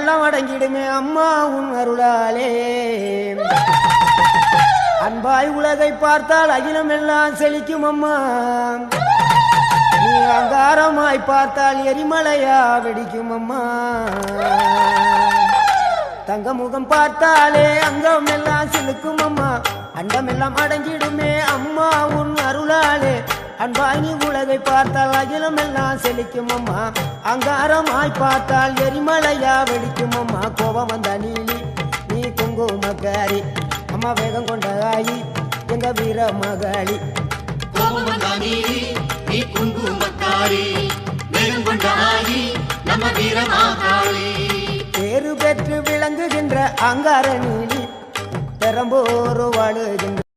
எல்லாம் அடங்கிடுமே அம்மா உன் அருளாலே. அன்பாய் உலகை பார்த்தால் அகிலம் எல்லாம் செழிக்கும் அம்மா. நீ அங்காரமாய் பார்த்தால் எரிமலையா வெடிக்கும் அம்மா. தங்க முகம் பார்த்தாலே அங்கம் எல்லாம் சிலுக்கும் அம்மா. அண்டம் எல்லாம் அடங்கிடுமே அம்மா உன் அருளாலே. அன்பாய் நீ உலகை பார்த்தால் அகிலம் எல்லாம் செழிக்கும் அம்மா. அங்காரமாய் பார்த்தால் எரிமலையா வெடிக்கும் அம்மா. கோபம் வந்த நீலி நீ குங்குமக்காரி அம்மா. வேகம் கொண்ட ஆயி எங்க வீர மகாளி. கோபம் வந்த நீலி நீ குங்குமக்காரி வேகம் கொண்ட ஆயி நம்ம வீர மகாளி. பேரு பெற்று விளங்குகின்ற அங்கார நீலி பெரம்போரு வாழுகின்ற